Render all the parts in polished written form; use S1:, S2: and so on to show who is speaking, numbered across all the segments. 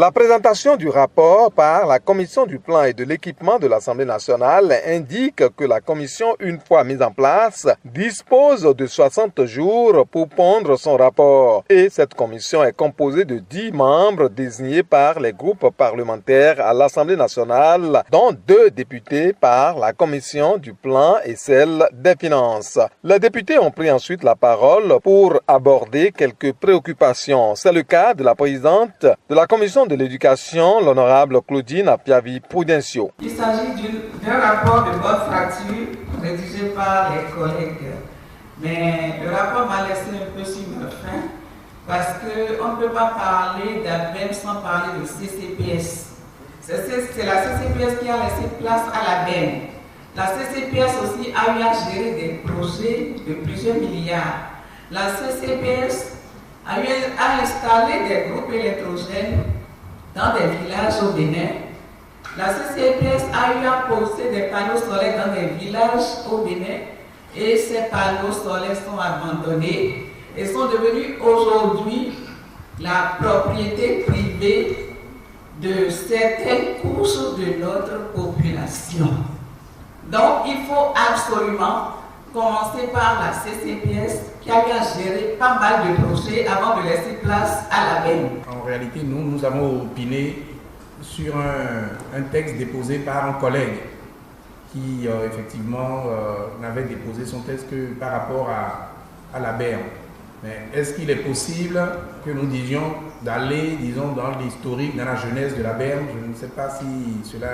S1: La présentation du rapport par la Commission du plan et de l'équipement de l'Assemblée nationale indique que la commission, une fois mise en place, dispose de 60 jours pour pondre son rapport. Et cette commission est composée de 10 membres désignés par les groupes parlementaires à l'Assemblée nationale, dont 2 députés par la Commission du plan et celle des finances. Les députés ont pris ensuite la parole pour aborder quelques préoccupations. C'est le cas de la présidente de la Commission de l'éducation, l'honorable Claudine Apiavi-Prudencio.
S2: Il s'agit d'un rapport de bonne fracture rédigé par les collègues. Mais le rapport m'a laissé un peu sur ma faim parce qu'on ne peut pas parler d'ABEM sans parler de CCPS. C'est la CCPS qui a laissé place à l'ABEM. La CCPS aussi a eu à gérer des projets de plusieurs milliards. La CCPS a eu à installer des groupes électrogènes dans des villages au Bénin. La CCPS a eu à poser des panneaux solaires dans des villages au Bénin et ces panneaux solaires sont abandonnés et sont devenus aujourd'hui la propriété privée de certaines couches de notre population. Donc il faut absolument commencer par la CCPS qui a eu à gérer pas mal de projets avant de laisser place à l'ABEM.
S3: En réalité, nous avons opiné sur un texte déposé par un collègue qui effectivement n'avait déposé son texte que par rapport à l'ABEM. Mais est-ce qu'il est possible que nous disions d'aller, disons, dans l'historique, dans la jeunesse de l'ABEM? Je ne sais pas si cela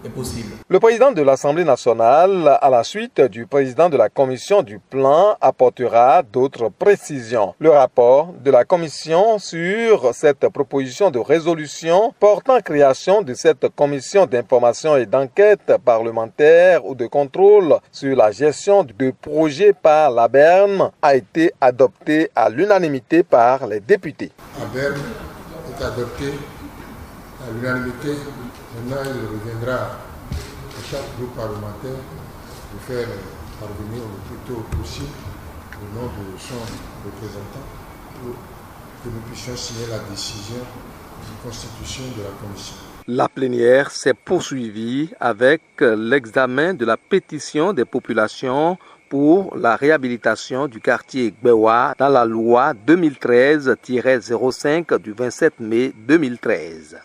S3: est possible.
S1: Le président de l'Assemblée nationale, à la suite du président de la commission du plan, apportera d'autres précisions. Le rapport de la commission sur cette proposition de résolution portant création de cette commission d'information et d'enquête parlementaire ou de contrôle sur la gestion de projets par l'ABEM a été adopté à l'unanimité par les députés.
S4: L'ABEM est adopté à l'unanimité. Maintenant, il reviendra à chaque groupe parlementaire de faire parvenir le plus tôt possible le nom de son représentant pour que nous puissions signer la décision de constitution de la commission.
S1: La plénière s'est poursuivie avec l'examen de la pétition des populations pour la réhabilitation du quartier Gbewa dans la loi 2013-05 du 27 mai 2013.